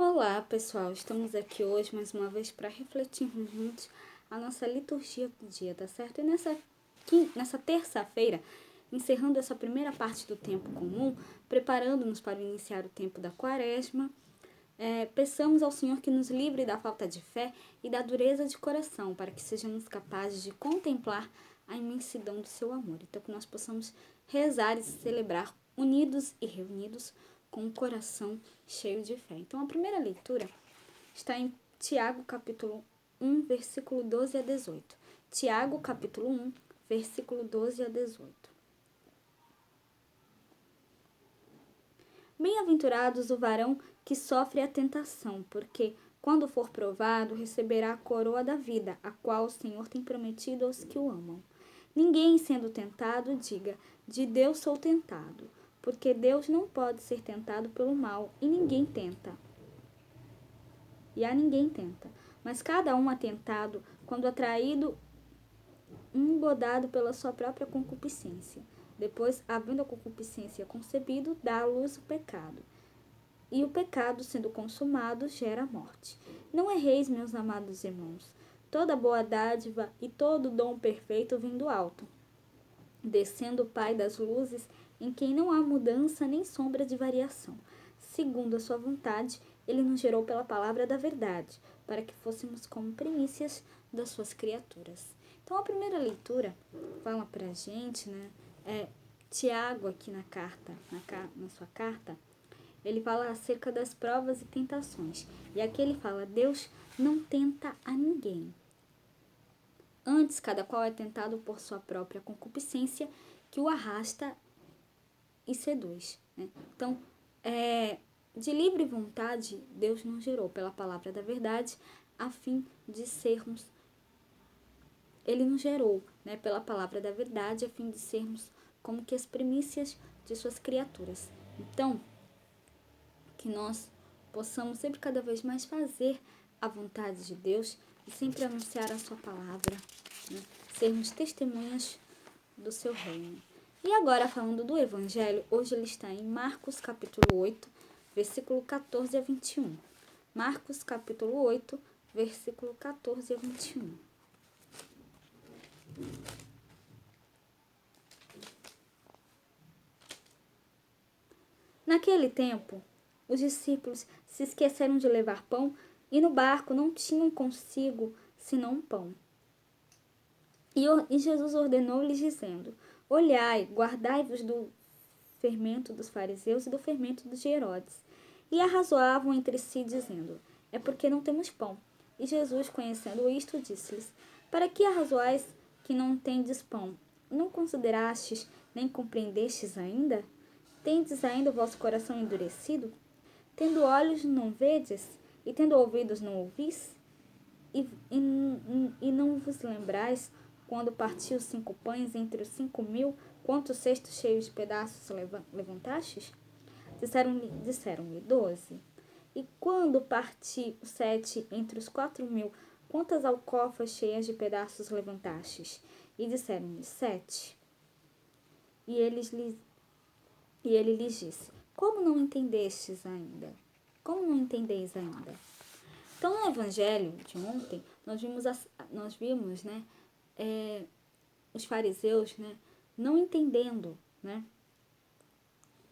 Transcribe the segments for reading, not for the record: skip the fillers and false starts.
Olá, pessoal! Estamos aqui hoje mais uma vez para refletirmos juntos a nossa liturgia do dia, tá certo? E nessa terça-feira, encerrando essa primeira parte do tempo comum, preparando-nos para iniciar o tempo da quaresma, peçamos ao Senhor que nos livre da falta de fé e da dureza de coração, para que sejamos capazes de contemplar a imensidão do seu amor. Então, que nós possamos rezar e celebrar unidos e reunidos com o coração cheio de fé. Então, a primeira leitura está em Tiago, capítulo 1, versículo 12 a 18. Tiago, capítulo 1, versículo 12 a 18. Bem-aventurados o varão que sofre a tentação, porque, quando for provado, receberá a coroa da vida, a qual o Senhor tem prometido aos que o amam. Ninguém, sendo tentado, diga, de Deus sou tentado, porque Deus não pode ser tentado pelo mal, e a ninguém tenta. Mas cada um é tentado quando atraído, engodado pela sua própria concupiscência. Depois, havendo a concupiscência concebido, dá à luz o pecado. E o pecado, sendo consumado, gera a morte. Não erreis, meus amados irmãos. Toda boa dádiva e todo dom perfeito vem do alto, descendo o Pai das luzes, em quem não há mudança nem sombra de variação. Segundo a sua vontade, ele nos gerou pela palavra da verdade, para que fôssemos como primícias das suas criaturas. Então, a primeira leitura fala para a gente, Tiago aqui na carta, na sua carta, ele fala acerca das provas e tentações. E aqui ele fala, Deus não tenta a ninguém. Antes, cada qual é tentado por sua própria concupiscência, que o arrasta e seduz. Então, de livre vontade, Deus nos gerou pela palavra da verdade, a fim de sermos... Ele nos gerou, pela palavra da verdade, a fim de sermos como que as primícias de suas criaturas. Então, que nós possamos sempre cada vez mais fazer a vontade de Deus e sempre anunciar a sua palavra, sermos testemunhas do seu reino. E agora, falando do Evangelho, hoje ele está em Marcos capítulo 8, versículo 14 a 21. Marcos capítulo 8, versículo 14 a 21. Naquele tempo, os discípulos se esqueceram de levar pão e no barco não tinham consigo senão pão. E Jesus ordenou-lhes dizendo, olhai, guardai-vos do fermento dos fariseus e do fermento de Herodes. E arrazoavam entre si, dizendo, é porque não temos pão. E Jesus, conhecendo isto, disse-lhes, para que arrazoais que não tendes pão? Não considerastes, nem compreendestes ainda? Tendes ainda o vosso coração endurecido? Tendo olhos, não vedes? E tendo ouvidos, não ouvis? E não vos lembrais, quando partiu 5 pães entre os 5.000, quantos cestos cheios de pedaços levantastes? Disseram-lhe 12. E quando parti os 7 entre os 4.000, quantas alcofas cheias de pedaços levantastes? E disseram-lhe 7. E ele lhes disse, como não entendestes ainda? Como não entendeis ainda? Então, no Evangelho de ontem, nós vimos os fariseus, não entendendo,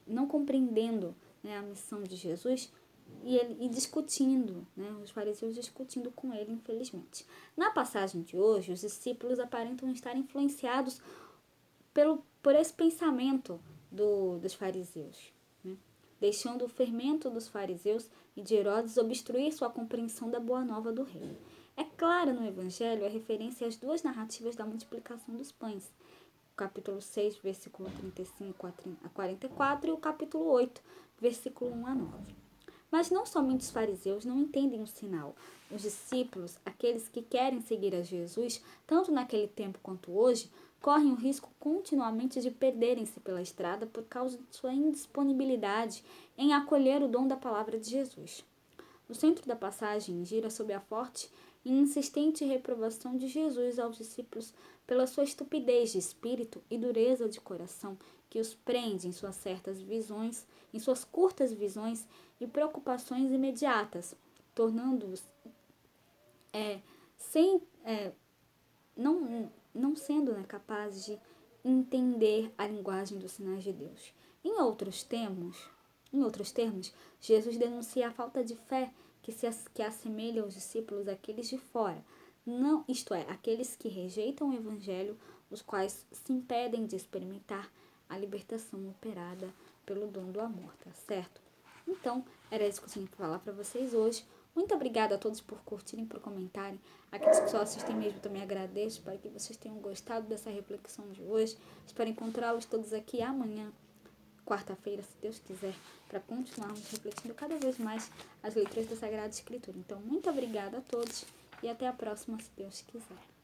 não compreendendo, a missão de Jesus e discutindo, os fariseus discutindo com ele, infelizmente. Na passagem de hoje, os discípulos aparentam estar influenciados por esse pensamento dos fariseus, deixando o fermento dos fariseus e de Herodes obstruir sua compreensão da boa nova do reino. É clara no Evangelho a referência às duas narrativas da multiplicação dos pães, o capítulo 6, versículo 35 a 44 e o capítulo 8, versículo 1 a 9. Mas não somente os fariseus não entendem o sinal. Os discípulos, aqueles que querem seguir a Jesus, tanto naquele tempo quanto hoje, correm o risco continuamente de perderem-se pela estrada por causa de sua indisponibilidade em acolher o dom da palavra de Jesus. O centro da passagem gira sobre a forte e insistente reprovação de Jesus aos discípulos pela sua estupidez de espírito e dureza de coração, que os prende em suas curtas visões e preocupações imediatas, tornando-os sem não sendo capazes de entender a linguagem dos sinais de Deus. Em outros termos, Jesus denuncia a falta de fé que assemelha os discípulos àqueles de fora, não, isto é, aqueles que rejeitam o evangelho, os quais se impedem de experimentar a libertação operada pelo dom do amor, tá certo? Então, era isso que eu tinha que falar para vocês hoje. Muito obrigada a todos por curtirem, por comentarem. Aqueles que só assistem mesmo também agradeço. Espero que vocês tenham gostado dessa reflexão de hoje. Espero encontrá-los todos aqui amanhã, quarta-feira, se Deus quiser, para continuarmos refletindo cada vez mais as letras da Sagrada Escritura. Então, muito obrigada a todos e até a próxima, se Deus quiser.